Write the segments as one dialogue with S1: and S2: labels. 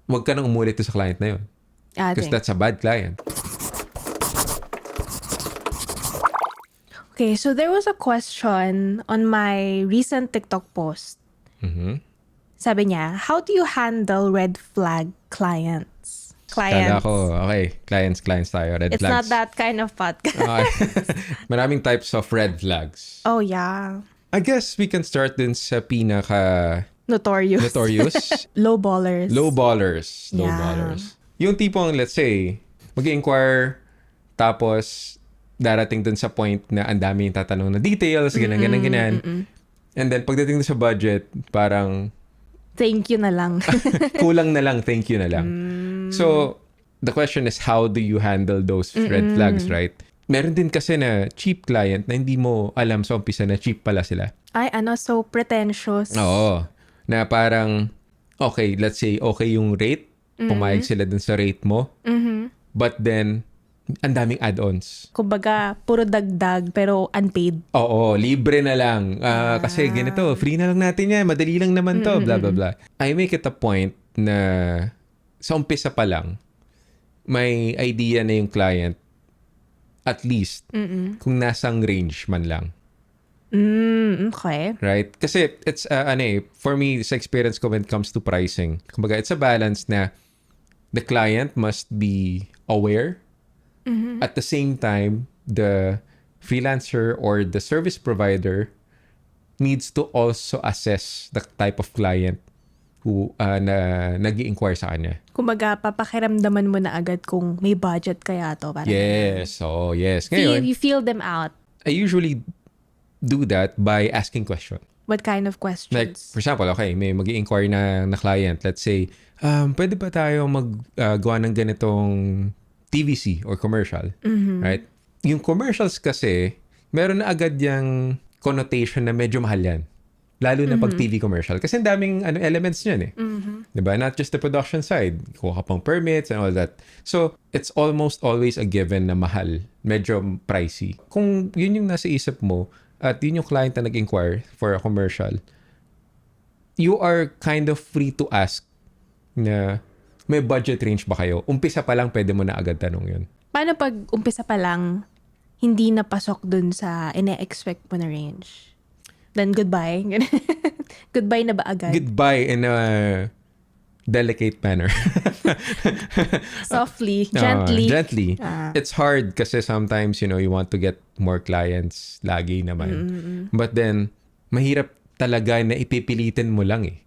S1: wag ka nang umulit sa client na yun. Because that's a bad client.
S2: Okay, so there was a question on my recent TikTok post.
S1: Mm-hmm.
S2: Sabi niya, how do you handle red flag clients?
S1: Kala ko, okay, clients tayo, red
S2: It's
S1: flags.
S2: not that kind of podcast.
S1: Okay. Maraming types of red flags.
S2: Oh, yeah.
S1: I guess we can start dun sa pinaka
S2: Notorious. Low ballers.
S1: Low ballers.
S2: Yeah.
S1: Yung tipong, let's say, mag-inquire, tapos darating dun sa point na ang dami yung tatanong na details, ganyan. And then, pagdating dun sa budget, parang
S2: thank you na lang.
S1: kulang na lang, thank you na lang. So, the question is, how do you handle those red flags, right? Meron din kasi na cheap client na hindi mo alam sa umpisa na cheap pala sila.
S2: Ay, so pretentious.
S1: Oo. Na parang, okay, let's say, okay yung rate. Pumayag sila dun sa rate mo. But then, ang daming add-ons.
S2: Kumbaga, puro dagdag pero unpaid.
S1: Oo, libre na lang. Kasi ganito, free na lang natin yan. Madali lang naman to, blah, blah, blah. I make it a point na sa umpisa pa lang, may idea na yung client at least kung nasang range man lang.
S2: Okay.
S1: Right? Kasi it's, for me, sa experience ko when it comes to pricing, kumbaga, it's a balance na the client must be aware. At the same time, the freelancer or the service provider needs to also assess the type of client who nag-i-inquire sa kanya.
S2: Kumbaga, papakiramdaman mo na agad kung may budget kaya to. Parang
S1: Yes. Oh, yes. Ngayon,
S2: you feel them out.
S1: I usually do that by asking questions.
S2: What kind of questions?
S1: Like, for example, okay, may mag-i-inquire na client. Let's say, pwede ba tayo gawa ng ganitong TVC or commercial? Right? Yung commercials kasi, meron na agad yung connotation na medyo mahal yan. Lalo na pag TV commercial. Kasi ang daming elements niyan eh. Diba? Not just the production side. Kuha ka pang permits and all that. So, it's almost always a given na mahal. Medyo pricey. Kung yun yung nasa isip mo, at yun yung client na nag-inquire for a commercial, you are kind of free to ask na may budget range ba kayo? Umpisa pa lang, pwede mo na agad tanong yun.
S2: Paano pag umpisa pa lang, hindi napasok dun sa ine-expect mo na range? Then goodbye. Goodbye na ba agad?
S1: Goodbye in a delicate manner.
S2: Softly, gently.
S1: Gently. It's hard kasi sometimes, you want to get more clients lagi naman. But then, mahirap talaga na ipipilitin mo lang eh.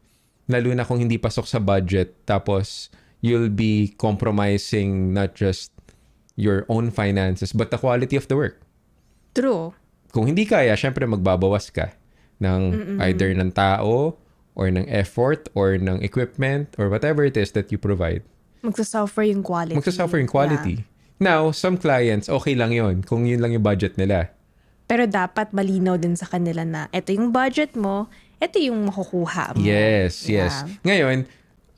S1: Lalo na kung hindi pasok sa budget, tapos you'll be compromising not just your own finances, but the quality of the work.
S2: True.
S1: Kung hindi kaya, syempre magbabawas ka ng either ng tao, or ng effort, or ng equipment, or whatever it is that you provide.
S2: Magsasuffer yung quality.
S1: Yeah. Now, some clients, okay lang yon kung yun lang yung budget nila.
S2: Pero dapat malinaw din sa kanila na ito yung budget mo, ito yung makukuha mo.
S1: Yes. Ngayon,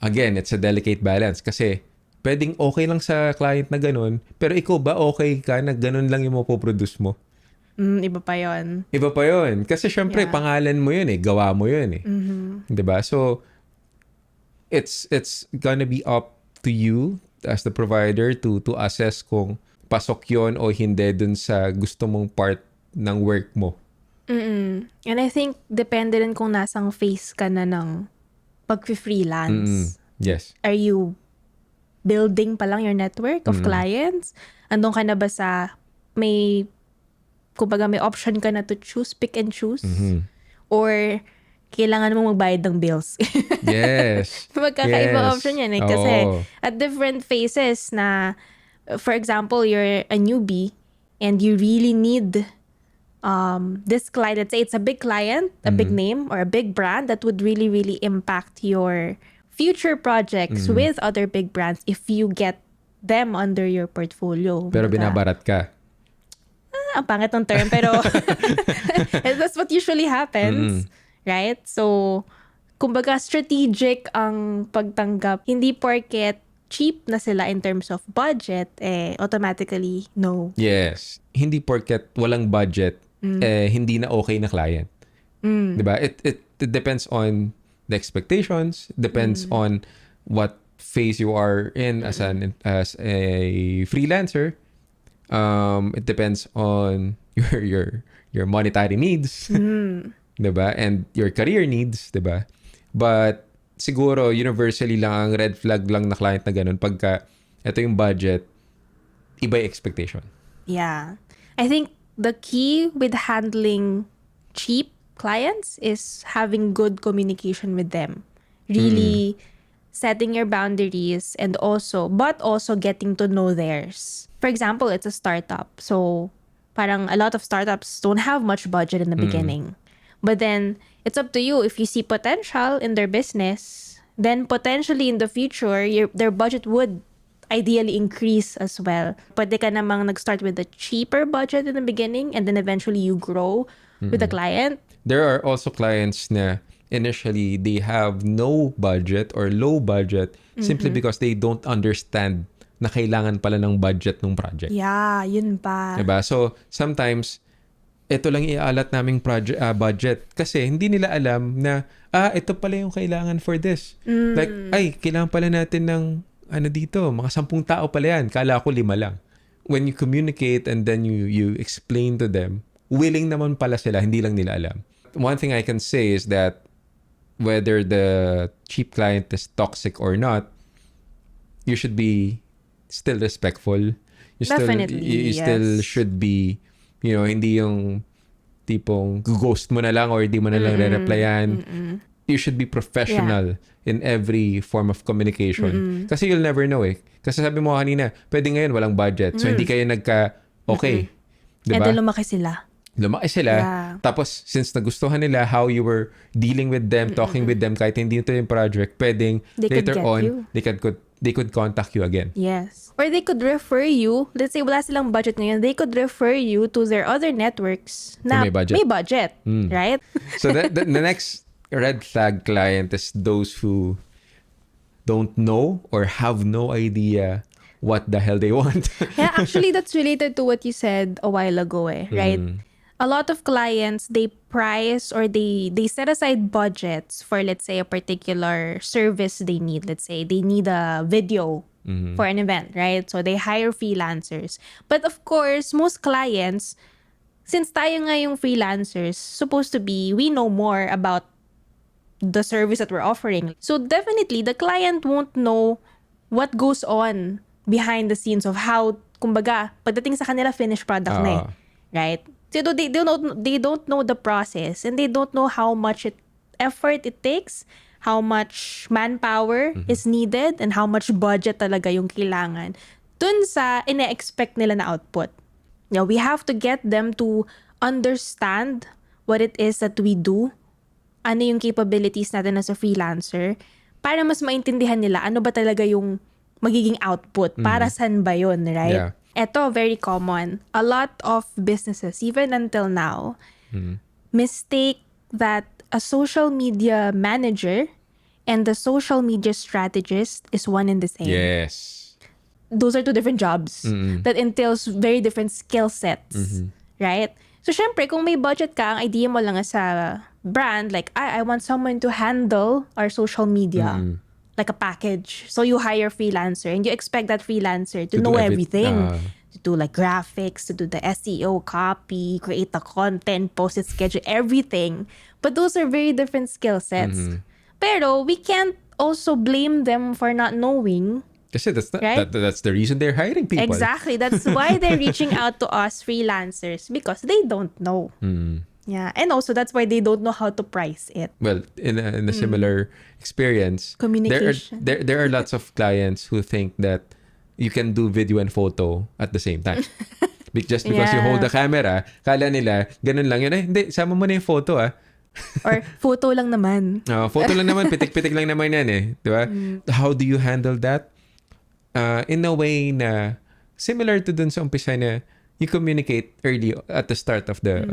S1: again, it's a delicate balance kasi pwedeng okay lang sa client na ganun, pero ikaw ba okay ka na ganun lang yung mapoproduce mo?
S2: Iba pa yon.
S1: Kasi syempre, pangalan mo yun eh. Gawa mo yun eh. Diba? So, it's gonna be up to you as the provider to assess kung pasok yon o hindi dun sa gusto mong part ng work mo.
S2: And I think, depende rin kung nasang phase ka na ng pag-freelance.
S1: Yes.
S2: Are you building pa lang your network of clients? Andun ka na ba sa kumbaga may option ka na to pick and choose? Or kailangan mo magbayad ng bills?
S1: Yes.
S2: Magkakaiba option yan eh. Kasi at different phases na, for example, you're a newbie and you really need this client. Let's say it's a big client, a big name, or a big brand that would really, really impact your future projects with other big brands if you get them under your portfolio.
S1: Pero binabarat ka.
S2: Ang pangit ng term, pero that's what usually happens. Right? So, kumbaga strategic ang pagtanggap. Hindi porket cheap na sila in terms of budget, automatically, no.
S1: Yes. Hindi porket walang budget, hindi na okay na client. Diba? It depends on the expectations, depends on what phase you are in as a freelancer. It depends on your monetary needs, 'di ba? And your career needs, 'di ba? But siguro universally lang ang red flag lang na client na ganun pagka ito yung budget, iba yung expectation.
S2: Yeah. I think the key with handling cheap clients is having good communication with them. Really setting your boundaries but also getting to know theirs. For example, it's a startup. So parang a lot of startups don't have much budget in the beginning. But then it's up to you. If you see potential in their business, then potentially in the future, their budget would ideally increase as well. Pwede ka namang nag-start with a cheaper budget in the beginning and then eventually you grow with the client.
S1: There are also clients na initially they have no budget or low budget simply because they don't understand na kailangan pala ng budget ng project.
S2: Yeah, yun pa.
S1: Diba? So, sometimes, ito lang ialat naming budget kasi hindi nila alam na, ito pala yung kailangan for this. Like, kailangan pala natin ng dito, mga 10 tao pala yan. Kala ko 5 lang. When you communicate and then you explain to them, willing naman pala sila, hindi lang nila alam. One thing I can say is that whether the cheap client is toxic or not, you should be still respectful. You still should be, hindi yung tipong ghost mo na lang or hindi mo na lang re-replyan. You should be professional in every form of communication. Kasi you'll never know eh. Kasi sabi mo kanina, pwede ngayon walang budget. So hindi kayo nagka-okay. Diba?
S2: And then lumaki sila.
S1: Yeah. Tapos, since nagustuhan nila how you were dealing with them, talking with them, kahit hindi ito yung project, pwedeng later on, they could contact you again.
S2: Yes. Or they could refer you, let's say wala silang budget ngayon, they could refer you to their other networks na may budget. Right?
S1: So, the next red flag client is those who don't know or have no idea what the hell they want.
S2: Yeah, actually, that's related to what you said a while ago right? A lot of clients, they price or they set aside budgets for, let's say, a particular service they need. Let's say they need a video for an event, right? So they hire freelancers. But of course, most clients, since tayo nga yung freelancers, supposed to be, we know more about the service that we're offering. So definitely, the client won't know what goes on behind the scenes of how, kumbaga, pagdating sa kanila, finished product na right? So they don't know the process and they don't know how much effort it takes, how much manpower is needed, and how much budget talaga yung kailangan dun sa ina-expect nila na output. We have to get them to understand what it is that we do, ano yung capabilities natin as a freelancer, para mas maintindihan nila ano ba talaga yung magiging output, para saan ba yun, right?
S1: Yeah.
S2: Ito, very common. A lot of businesses, even until now, mistake that a social media manager and the social media strategist is one and the same.
S1: Yes.
S2: Those are two different jobs that entails very different skill sets, right? So, syempre, kung may budget ka, ang idea mo lang sa brand, like, I want someone to handle our social media. Like a package. So you hire a freelancer and you expect that freelancer to know everything. To do like graphics, to do the SEO, copy, create the content, post it, schedule, everything. But those are very different skill sets. Pero we can't also blame them for not knowing.
S1: Kasi that's the reason they're hiring people.
S2: Exactly. That's why they're reaching out to us freelancers, because they don't know. Yeah, and also that's why they don't know how to price it.
S1: Well, in a similar experience,
S2: Communication.
S1: There are lots of clients who think that you can do video and photo at the same time. Just because you hold the camera, kala nila, ganun lang yun. Hindi, sama mo na yung photo
S2: Or photo lang naman.
S1: Photo lang naman, pitik-pitik lang naman yan Di ba? How do you handle that? In a way na similar to dun sa umpisa na you communicate early at the start of the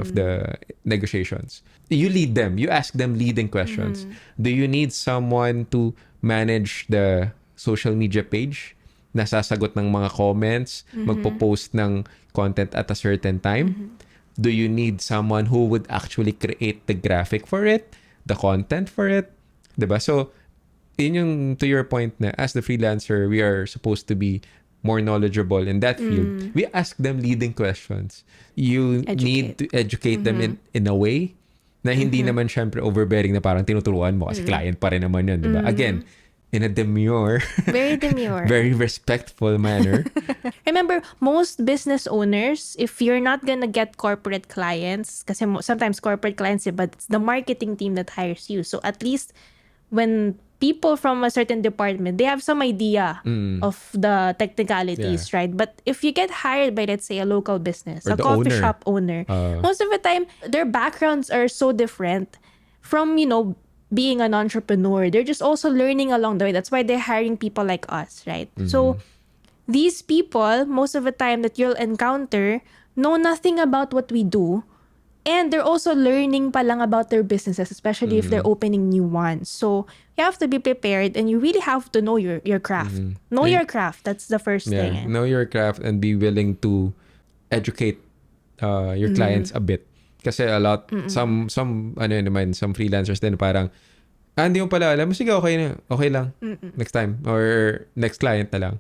S1: negotiations. You lead them. You ask them leading questions. Do you need someone to manage the social media page? Nasasagot ng mga comments, magpo-post ng content at a certain time? Do you need someone who would actually create the graphic for it, the content for it? Diba? So, yun yung to your point na as the freelancer, we are supposed to be more knowledgeable in that field. We ask them leading questions. You need to educate them in a way na hindi naman syempre overbearing na parang tinuturuan mo kasi client pa rin naman yun, di ba? Again, in a demure,
S2: Very demure.
S1: very respectful manner.
S2: Remember, most business owners, if you're not gonna get corporate clients, kasi sometimes corporate clients, but it's the marketing team that hires you. So at least when people from a certain department, they have some idea of the technicalities, right? But if you get hired by, let's say, a local business,
S1: Or
S2: a
S1: the
S2: coffee
S1: owner.
S2: shop owner, most of the time, their backgrounds are so different from, being an entrepreneur. They're just also learning along the way. That's why they're hiring people like us, right? So these people, most of the time that you'll encounter, know nothing about what we do. And they're also learning pa lang about their businesses, especially if they're opening new ones. So you have to be prepared and you really have to know your craft. Know your craft. That's the first thing. Eh.
S1: Know your craft and be willing to educate your clients a bit. Kasi a lot, some freelancers din parang, hindi mo pala alam, sige, okay na, okay lang, next time, or next client na lang.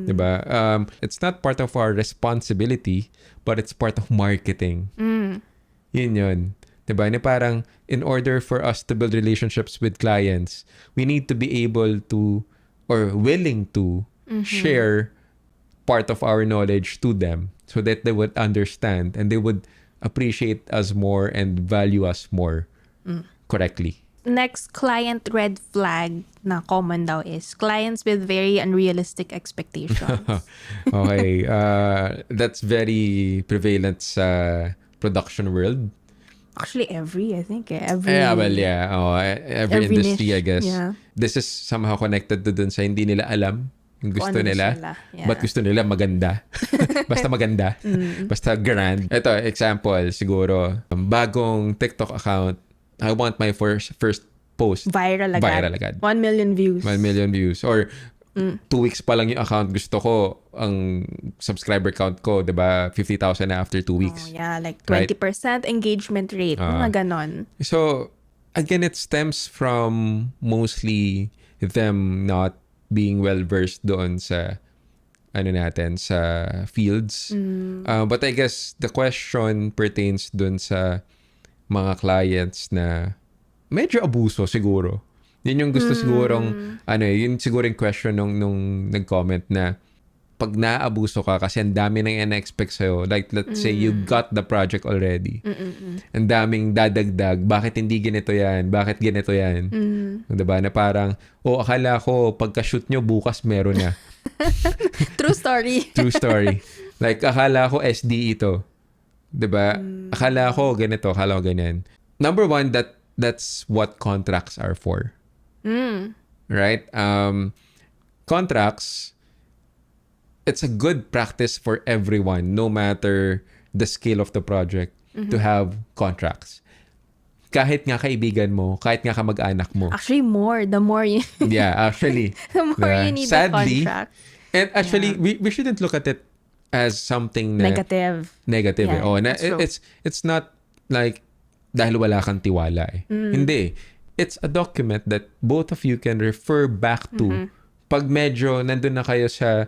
S1: Diba? It's not part of our responsibility, but it's part of marketing. Yun. Diba? Na parang, in order for us to build relationships with clients, we need to be able to, or willing to, share part of our knowledge to them so that they would understand and they would appreciate us more and value us more correctly.
S2: Next client red flag na common daw is clients with very unrealistic expectations.
S1: Okay. That's very prevalent sa production world.
S2: Actually, every industry,
S1: every industry,
S2: niche.
S1: I guess.
S2: Yeah.
S1: This is somehow connected to dun sa hindi nila alam yung gusto
S2: Kung ano
S1: nila.
S2: gusto nila. Yeah.
S1: Ba't gusto nila maganda? Basta maganda. Basta grand. Ito, example, siguro, bagong TikTok account, I want my first post.
S2: Viral agad. 1 million views.
S1: 1 million views. Or 2 weeks pa lang yung account, gusto ko, ang subscriber count ko, diba, 50,000 na after 2 weeks.
S2: Oh, yeah, like 20% engagement rate. Mga ganon.
S1: So, again, it stems from mostly them not being well-versed doon sa sa fields. But I guess the question pertains doon sa mga clients na medyo abuso siguro. Yun yung gusto sigurong, yun siguro yung question nung nag-comment na pag naabuso ka kasi ang dami nang in-expect sa'yo. Like, let's say you got the project already. Ang daming dadagdag. Bakit hindi ganito yan? Bakit ganito yan? Diba? Na parang, akala ko pagka-shoot nyo bukas meron na.
S2: True story.
S1: True story. Like, akala ko SD ito. Diba? Akala ko ganito, akala ko ganyan. Number one, that's what contracts are for. Right? Contracts, it's a good practice for everyone, no matter the scale of the project, to have contracts. Kahit nga kaibigan mo, kahit nga kamag-anak mo.
S2: Actually, the more you...
S1: Yeah, actually.
S2: the more you need
S1: sadly,
S2: the contract.
S1: And actually, we shouldn't look at it as something na
S2: Negative.
S1: Yeah, it's not like dahil wala kang tiwala eh. Hindi. It's a document that both of you can refer back to pag medyo nandun na kayo sa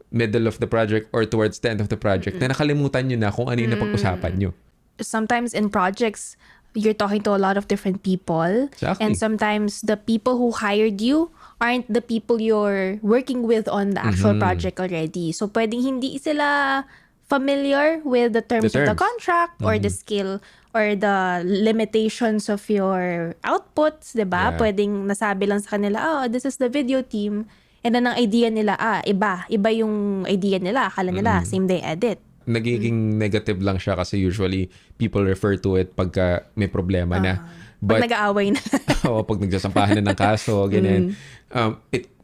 S1: middle of the project or towards the end of the project na nakalimutan nyo na kung ano yung napag-usapan nyo.
S2: Sometimes in projects, you're talking to a lot of different people.
S1: Exactly.
S2: And sometimes the people who hired you aren't the people you're working with on the actual project already. So pwedeng hindi sila familiar with the terms of the contract or the skill or the limitations of your outputs, diba?
S1: Yeah.
S2: Pwedeng nasabi lang sa kanila, this is the video team. And then ang idea nila, iba yung idea nila. Akala nila, same day edit.
S1: Nagiging negative lang siya kasi usually people refer to it pagka may problema na.
S2: Pag nag-aaway na.
S1: Pag nagsasampahan na ng kaso, ganyan.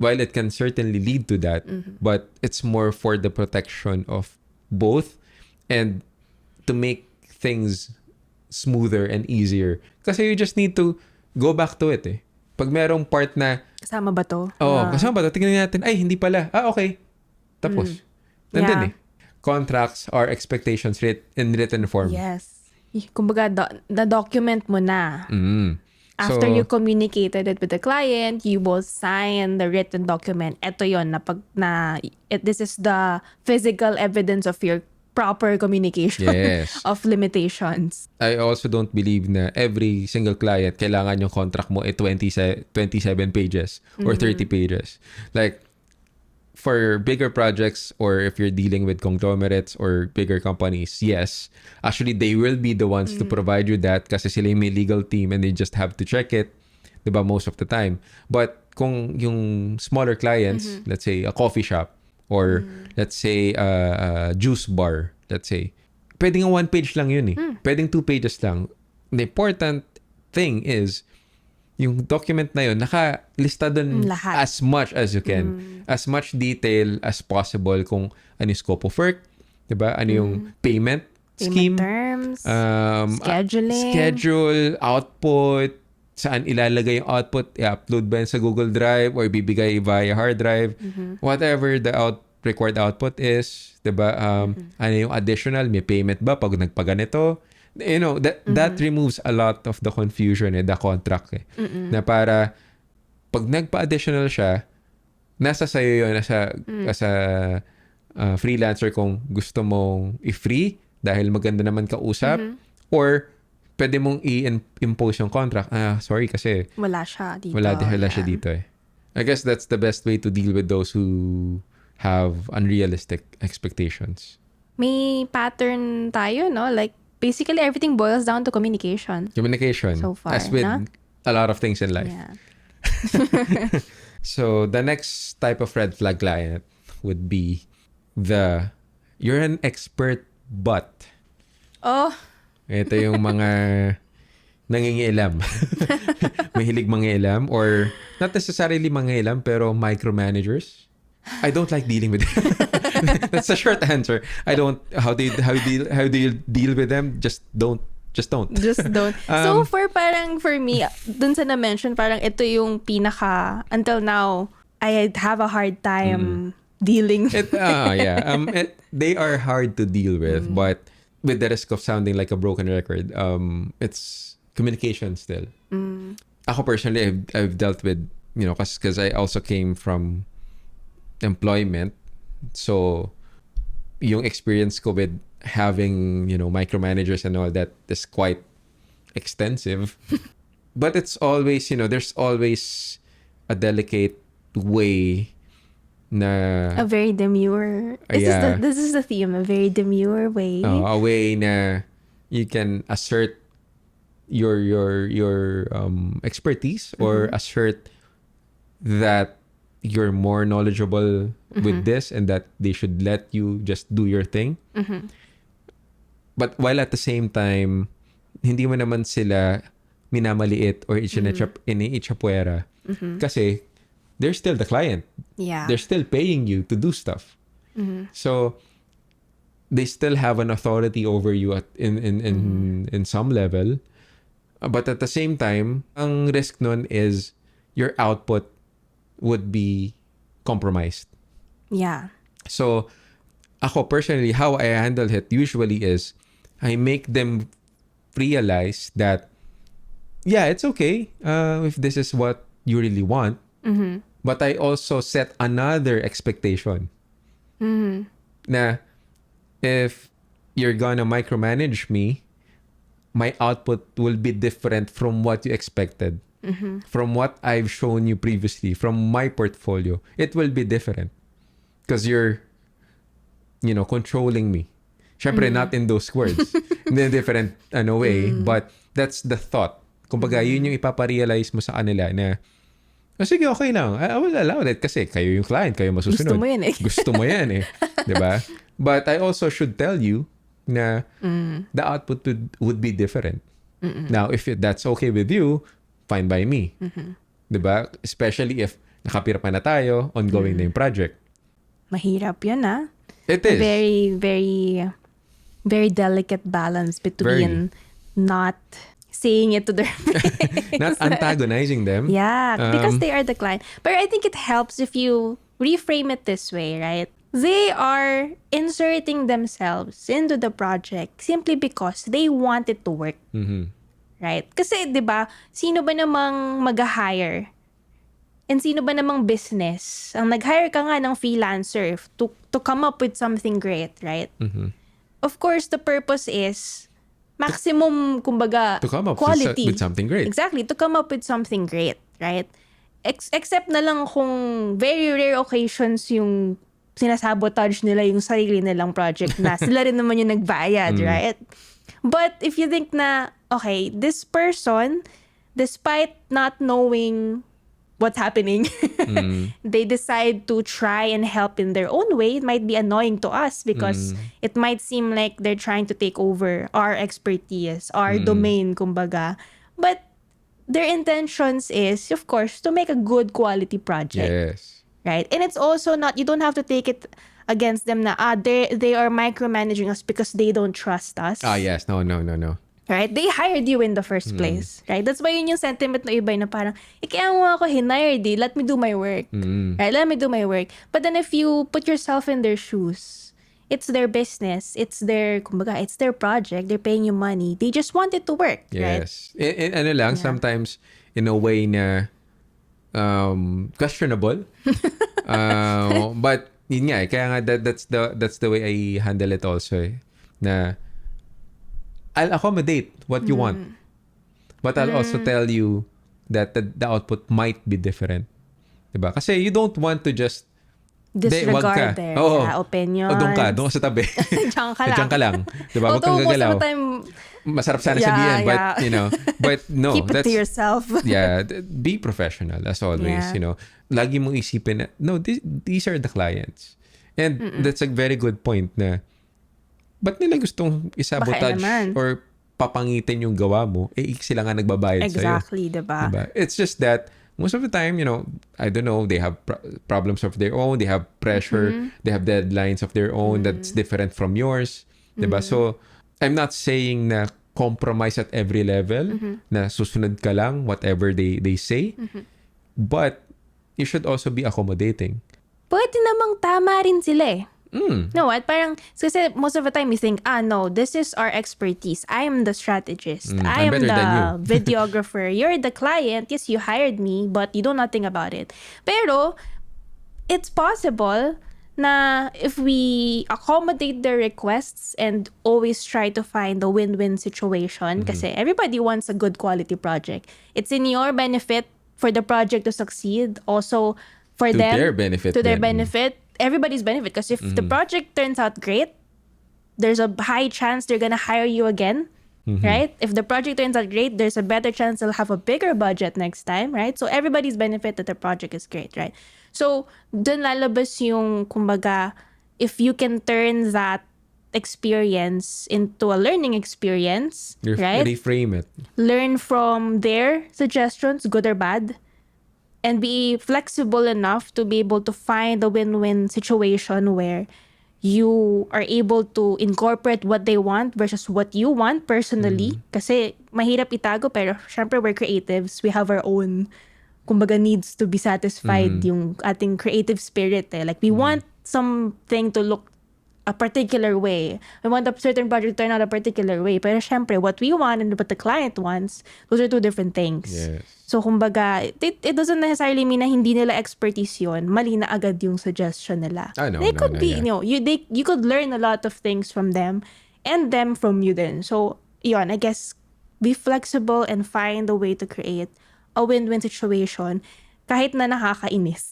S1: While it can certainly lead to that, but it's more for the protection of both and to make things smoother and easier. Kasi you just need to go back to it eh. Pag merong part na
S2: kasama ba to?
S1: Kasama ba to? Tingnan natin. Ay, hindi pala. Okay. Tapos. Nandun eh. Contracts are expectations in written form.
S2: Yes. Kumbaga, na-document mo na. After you communicated it with the client, you will sign the written document. Ito yon this is the physical evidence of your proper communication
S1: Yes.
S2: of limitations.
S1: I also don't believe na every single client kailangan yung contract mo 27 pages or 30 pages. Like, for bigger projects or if you're dealing with conglomerates or bigger companies, yes, actually they will be the ones to provide you that kasi sila yung may legal team and they just have to check it, diba, most of the time. But kung yung smaller clients, let's say a coffee shop or let's say a juice bar, let's say, pwedeng 1 page lang yun eh. Pwedeng 2 pages lang. The important thing is yung document na yun, nakalista dun
S2: Lahat.
S1: as much as you can. As much detail as possible kung ano yung scope of work, diba? Ano yung payment scheme,
S2: terms, scheduling,
S1: schedule, output, saan ilalagay yung output, i-upload ba yun sa Google Drive or ibibigay via hard drive, whatever the required output is, diba? Ano yung additional, may payment ba pag nagpaganito? You know, that removes a lot of the confusion the contract na para pag nagpa-additional siya, nasa sayo yun as a freelancer kung gusto mong i-free dahil maganda naman kausap or pwede mong i-impose yung contract. Sorry kasi
S2: wala siya dito.
S1: Wala siya dito eh. I guess that's the best way to deal with those who have unrealistic expectations.
S2: May pattern tayo, no? Like, basically, everything boils down to communication.
S1: Communication.
S2: So far,
S1: as with a lot of things in life.
S2: Yeah.
S1: So, the next type of red flag client would be you're an expert but.
S2: Oh.
S1: Ito yung mga nangingialam. Mahilig mangialam or not necessarily mangialam pero micromanagers. I don't like dealing with them. That's a short answer. I don't. How do you deal with them? Just don't. Just don't.
S2: So for me, dun sa na-mention, parang ito yung pinaka, until now, I have a hard time dealing with
S1: they are hard to deal with, but with the risk of sounding like a broken record, it's communication still. Ako personally, I've dealt with, because I also came from employment. So, yung experience ko with having, micromanagers and all that is quite extensive. But it's always, there's always a delicate way na...
S2: A very demure... This is the theme, a very demure way.
S1: A way na you can assert your expertise or assert that you're more knowledgeable with this and that they should let you just do your thing. But while at the same time, hindi mo naman sila minamaliit or iniitsapwera kasi they're still the client.
S2: Yeah.
S1: They're still paying you to do stuff. So they still have an authority over you in some level. But at the same time, ang risk nun is your output would be compromised.
S2: Yeah.
S1: So, ako personally, how I handle it usually is I make them realize that, yeah, it's okay if this is what you really want. But I also set another expectation. Na if you're gonna micromanage me, my output will be different from what you expected. From what I've shown you previously, from my portfolio, it will be different. Because you're, controlling me. Syempre, not in those words. In a different way. But that's the thought. Kumbaga, yun yung ipaparealize mo sa kanila na, sige, okay lang. I will allow that kasi kayo yung client, kayo masusunod.
S2: Gusto mo yan eh.
S1: Gusto mo yan eh. Diba? But I also should tell you na the output would be different. Now, if that's okay with you, fine by me. Diba? Especially if nakapira pa na tayo, ongoing na yung project.
S2: Mahirap yun,
S1: It is.
S2: Very, very, very delicate balance between not saying it to their face.
S1: Not antagonizing them.
S2: Yeah, because they are the client. But I think it helps if you reframe it this way, right? They are inserting themselves into the project simply because they want it to work. right? Kasi 'di ba, sino ba namang mag-hire? And sino ba namang business ang nag-hire ka nga ng freelancer to come up with something great, right? Of course, the purpose is maximum, kumbaga,
S1: To come up
S2: quality.
S1: with something great.
S2: Exactly, to come up with something great, right? Except na lang kung very rare occasions yung sinasabotage nila yung sarili nilang project na sila rin naman yung nagbayad, right? But if you think na, okay, this person, despite not knowing what's happening, they decide to try and help in their own way. It might be annoying to us because it might seem like they're trying to take over our expertise, our domain, kumbaga. But their intentions is, of course, to make a good quality project.
S1: Yes.
S2: Right? And it's also not, you don't have to take it against them na, they are micromanaging us because they don't trust us.
S1: Yes. No.
S2: Right? They hired you in the first place. Right? That's why yun yung sentiment ng iba na parang, kaya mo ako hinired let me do my work. Right? Let me do my work. But then if you put yourself in their shoes, it's their business. It's their, kumbaga, it's their project. They're paying you money. They just want it to work.
S1: Yes. Right? Ano lang, sometimes in a way na questionable. But yun nga, kaya nga that's the way I handle it also na I'll accommodate what you want. But I'll also tell you that the output might be different. Diba? Kasi you don't want to just
S2: disregard their opinion.
S1: O doon ka sa tabi. Diyan ka lang. Diba? Huwag kang gagalaw. Masarap sana sabihin, but you know, but no.
S2: Keep it to yourself.
S1: Be professional as always, you know. Lagi mong isipin na, no, these are the clients. And that's a very good point na, ba't nila gustong isabotage or papangitin yung gawa mo, sila nga nagbabayad sa'yo.
S2: Exactly, diba?
S1: It's just that, most of the time, you know, I don't know, they have problems of their own, they have pressure, they have deadlines of their own that's different from yours. Diba? So, I'm not saying na compromise at every level, na susunod ka lang, whatever they say. But, you should also be accommodating.
S2: Pwede namang tama rin sila eh. No, what? Parang, kasi most of the time you think, no, this is our expertise. I am the strategist. I am the videographer. You're the client. Yes, you hired me, but you know nothing about it. Pero, it's possible na if we accommodate their requests and always try to find a win-win situation, kasi everybody wants a good quality project. It's in your benefit for the project to succeed. Also, for them, to their benefit, everybody's benefit. Because if the project turns out great, there's a high chance they're gonna hire you again, right? If the project turns out great, there's a better chance they'll have a bigger budget next time, right? So everybody's benefit that the project is great, right? So dun lalabas yung, kumbaga, if you can turn that experience into a learning experience, right?
S1: Reframe it.
S2: Learn from their suggestions, good or bad, and be flexible enough to be able to find a win-win situation where you are able to incorporate what they want versus what you want personally. Kasi mahirap itago, pero syempre we're creatives. We have our own, kumbaga, needs to be satisfied, yung ating creative spirit eh. Like we want something to look a particular way. We want a certain project to turn out a particular way. Pero syempre, what we want and what the client wants, those are two different things.
S1: Yes.
S2: So, kumbaga, it doesn't necessarily mean na hindi nila expertise yun. Mali na agad yung suggestion nila. They could be, you know, you could learn a lot of things from them and them from you then. So, yun, I guess, be flexible and find a way to create a win-win situation kahit na nakakainis.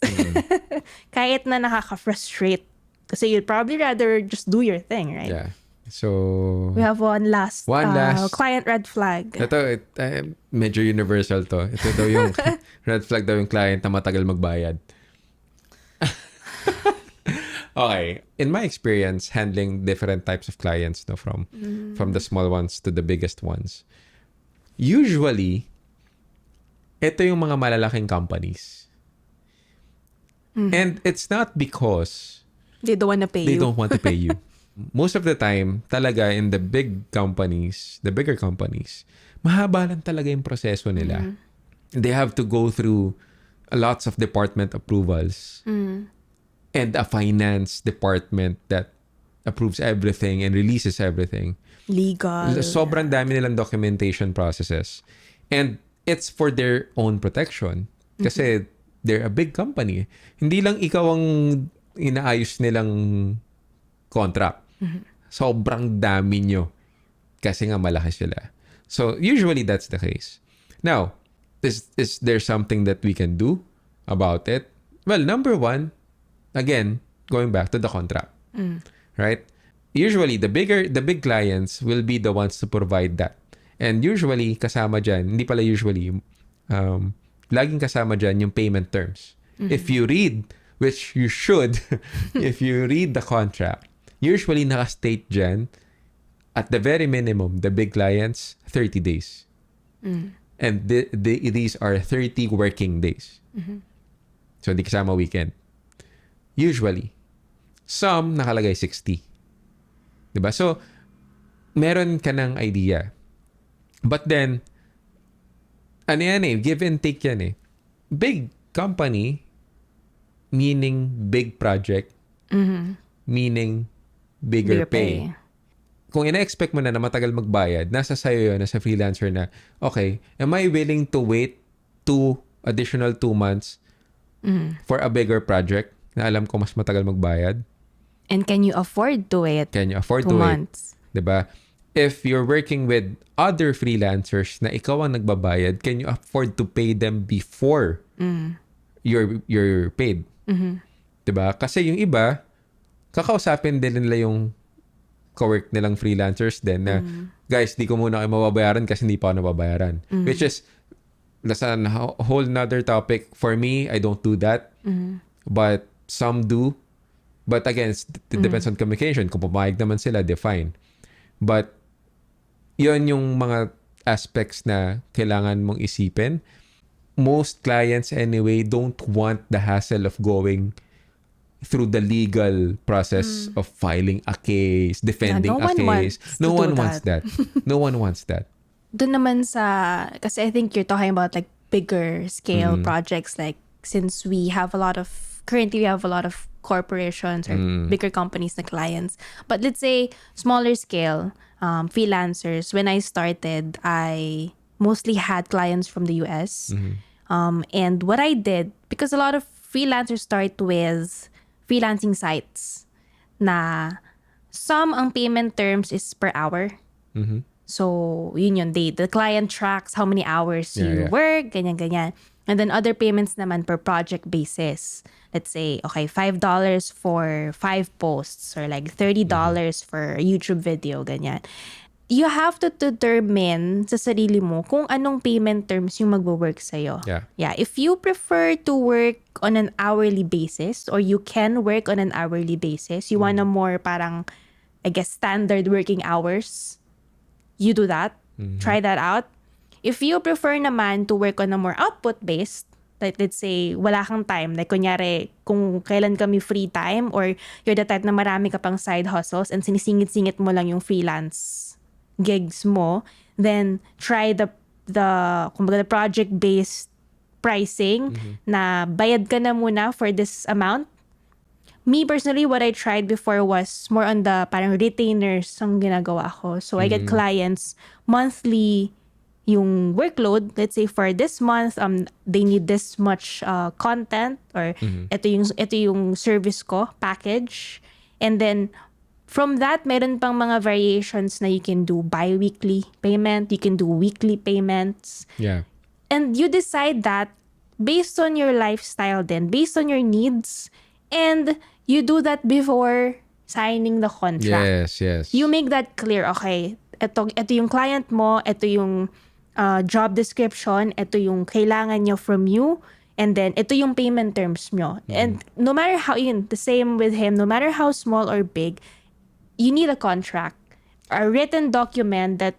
S2: Kahit na nakaka-frustrate. Kasi you'd probably rather just do your thing, right?
S1: Yeah. So,
S2: we have one last client red flag.
S1: Ito, medyo universal to. Ito daw yung red flag daw yung client na matagal magbayad. Okay. In my experience, handling different types of clients, no, from the small ones to the biggest ones, usually, ito yung mga malalaking companies. And it's not because
S2: they don't want to pay you.
S1: They don't want to pay you. Most of the time, talaga in the big companies, the bigger companies, mahaba lang talaga yung proseso nila. They have to go through lots of department approvals and a finance department that approves everything and releases everything.
S2: Legal.
S1: Sobrang dami nilang documentation processes. And it's for their own protection. Kasi they're a big company. Hindi lang ikaw ang inaayos nilang contract. Sobrang dami nyo. Kasi nga malaki sila. So, usually that's the case. Now, is there something that we can do about it? Well, number one, again, going back to the contract. Right? Usually, the big clients will be the ones to provide that. And usually, kasama dyan, hindi pala usually, laging kasama dyan yung payment terms. If you read, which you should, if you read the contract, usually naka-state dyan, at the very minimum, the big clients, 30 days. And these are 30 working days. So, hindi kasama weekend. Usually. Some, nakalagay 60. Diba? So, meron ka ng idea. But then, ano yan give and take yan Big company, meaning big project, meaning bigger pay. Kung ina-expect mo na matagal magbayad, nasa sayo yun, nasa freelancer na, okay, am I willing to wait 2 additional 2 months for a bigger project na alam ko mas matagal magbayad?
S2: And can you afford to wait?
S1: Can you afford
S2: 2
S1: to
S2: months?
S1: Wait? Diba? If you're working with other freelancers na ikaw ang nagbabayad, can you afford to pay them before you're paid? Diba? Kasi yung iba, kakausapin din nila yung co-work nilang freelancers din na, guys, di ko muna kayo mababayaran kasi hindi pa ako nababayaran. Which is, that's a whole nother topic. For me, I don't do that. But some do. But again, it depends on communication. Kung pumayag naman sila, fine. But, yun yung mga aspects na kailangan mong isipin. Most clients anyway don't want the hassle of going through the legal process of filing a case, defending a case. No one wants that. No one wants that.
S2: Doon naman sa, kasi I think you're talking about like bigger scale projects, like since currently we have a lot of corporations or bigger companies na clients. But let's say smaller scale, freelancers, when I started, I mostly had clients from the US. And what I did, because a lot of freelancers start with freelancing sites na some ang payment terms is per hour. So, yun. The client tracks how many hours you work, ganyan. And then other payments naman per project basis. Let's say, okay, $5 for 5 posts or like $30 for a YouTube video, ganyan. You have to determine sa sarili mo kung anong payment terms yung magwo-work sa'yo. Yeah. If you prefer to work on an hourly basis or you can work on an hourly basis, you want a more parang, I guess, standard working hours, you do that. Try that out. If you prefer naman to work on a more output-based, like let's say, wala kang time, like kunyari, kung kailan kami free time or you're the type na marami ka pang side hustles and sinisingit-singit mo lang yung freelance gigs mo, then try the project-based pricing na bayad ka na muna for this amount. Me personally, what I tried before was more on the parang retainers ang ginagawa ko. So I get clients monthly yung workload. Let's say for this month, they need this much content or ito yung service ko, package. And then from that, meron pang mga variations na you can do bi-weekly payment, you can do weekly payments.
S1: Yeah.
S2: And you decide that based on your lifestyle then, based on your needs, and you do that before signing the contract.
S1: Yes.
S2: You make that clear, okay, ito yung client mo, ito yung job description, ito yung kailangan nyo from you, and then ito yung payment terms nyo. And no matter how, the same with him, no matter how small or big, you need a contract, a written document that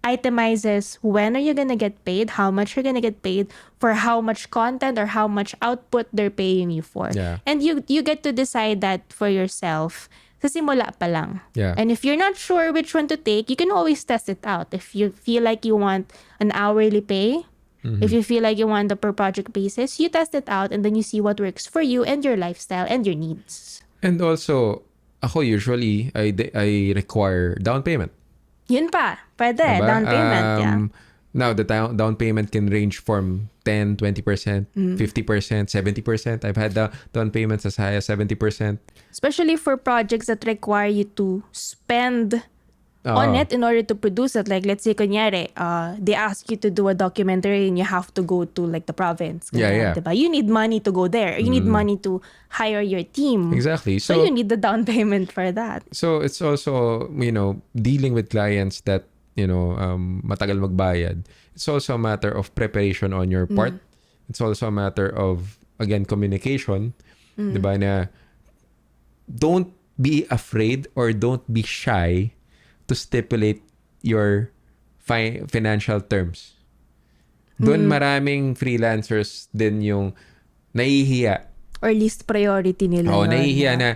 S2: itemizes when are you gonna get paid, how much you're gonna get paid, for how much content or how much output they're paying you for.
S1: Yeah.
S2: And you get to decide that for yourself sa simula pa lang.
S1: Yeah.
S2: And if you're not sure which one to take, you can always test it out. If you feel like you want an hourly pay, if you feel like you want a per project basis, you test it out and then you see what works for you and your lifestyle and your needs.
S1: And also, ako usually, I require down payment.
S2: Yun pa. Pwede.
S1: Diba?
S2: Down payment. Yeah.
S1: Now, the down payment can range from 10, 20%, 50%, 70%. I've had the down payments as high as 70%.
S2: Especially for projects that require you to spend on it in order to produce it. Like, let's say, kunyari, they ask you to do a documentary and you have to go to like the province. Ganyan, diba? You need money to go there. You need money to hire your team.
S1: Exactly.
S2: So you need the down payment for that.
S1: So it's also, dealing with clients that, matagal magbayad. It's also a matter of preparation on your part. It's also a matter of, again, communication. Diba na don't be afraid or don't be shy to stipulate your financial terms. Doon maraming freelancers din yung nahihiya.
S2: Or least priority nila.
S1: Nahihiya na,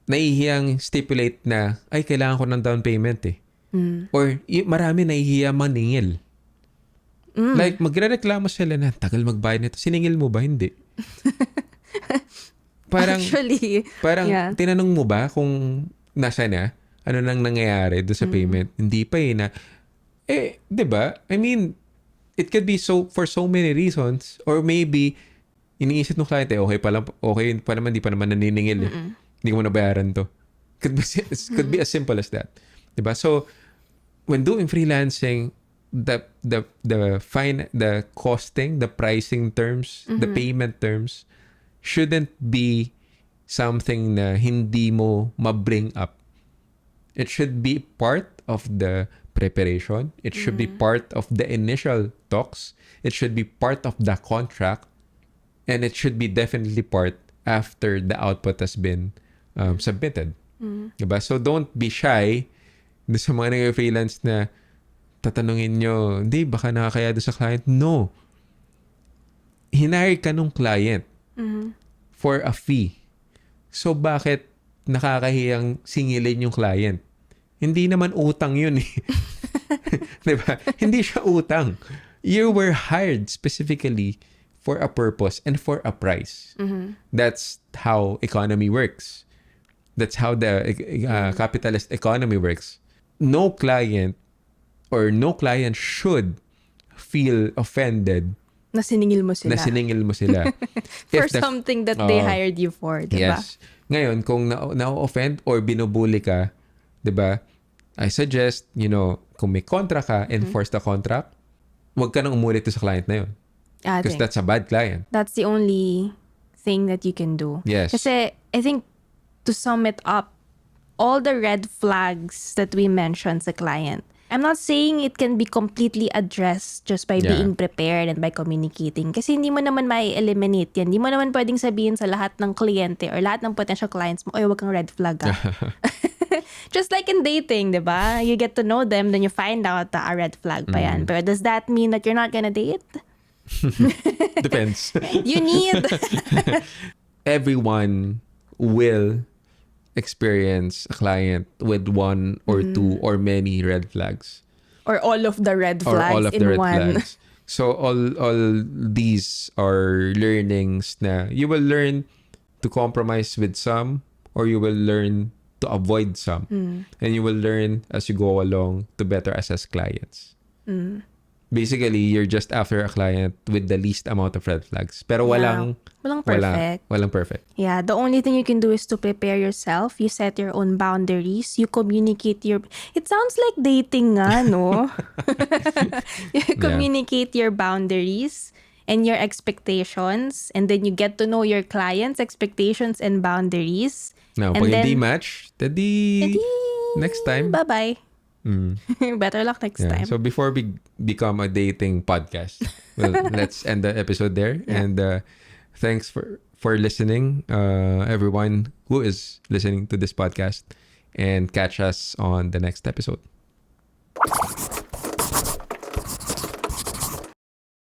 S1: nahihiyang stipulate na, ay, kailangan ko ng down payment eh. Or marami nahihiya maningil. Like, magrereklamo sila na, tagal magbayad nito. Siningil mo ba? Hindi. Parang,
S2: actually,
S1: tinanong mo ba kung nasa na? Ano nang nangyayari doon sa payment? Hindi pa na, di ba? I mean, it could be for so many reasons. Or maybe, iniisip ng client, okay pa naman, di pa naman naniningil. Hindi ko mo nabayaran to. Could be as simple as that. Diba? So, when doing freelancing, the costing, the pricing terms, the payment terms, shouldn't be something na hindi mo ma-bring up. It should be part of the preparation. It should be part of the initial talks. It should be part of the contract. And it should be definitely part after the output has been submitted. Diba? So don't be shy sa mga nag-freelance na tatanungin nyo, hindi, baka nakakaya doon sa client. No. Hinire ka nung client for a fee. So bakit nakakahiyang singilin yung client? Hindi naman utang yun eh. Diba? Hindi siya utang. You were hired specifically for a purpose and for a price. That's how economy works. That's how the capitalist economy works. No client should feel offended
S2: na siningil mo sila. For something that they hired you for, diba?
S1: Yes. Ngayon, kung na-offend or binubuli ka, diba, I suggest, kung may contract ka, enforce the contract, wag ka nang umulit sa client na yun. Because that's a bad client.
S2: That's the only thing that you can do.
S1: Yes.
S2: Kasi I think to sum it up, all the red flags that we mentioned sa client, I'm not saying it can be completely addressed just by being prepared and by communicating. Kasi hindi mo naman mai-eliminate yan. Hindi mo naman pwedeng sabihin sa lahat ng kliyente or lahat ng potential clients mo, oy, wag kang red flag ah. Just like in dating, di ba? You get to know them, then you find out a red flag pa yan. But does that mean that you're not gonna date?
S1: Depends.
S2: You need...
S1: Everyone will experience a client with one or two or many red flags.
S2: Or all of the red flags in one.
S1: So all these are learnings na you will learn to compromise with some or you will learn to avoid some. And you will learn as you go along to better assess clients. Basically, you're just after a client with the least amount of red flags. Pero walang
S2: perfect.
S1: Walang perfect.
S2: Yeah, the only thing you can do is to prepare yourself. You set your own boundaries. You communicate your... It sounds like dating nga, no? You communicate your boundaries and your expectations. And then you get to know your client's expectations and boundaries.
S1: Now, pag hindi match, tadi next time.
S2: Bye-bye. Better luck next time.
S1: So before we become a dating podcast, well, let's end the episode there. And thanks for listening, everyone who is listening to this podcast, and catch us on the next episode.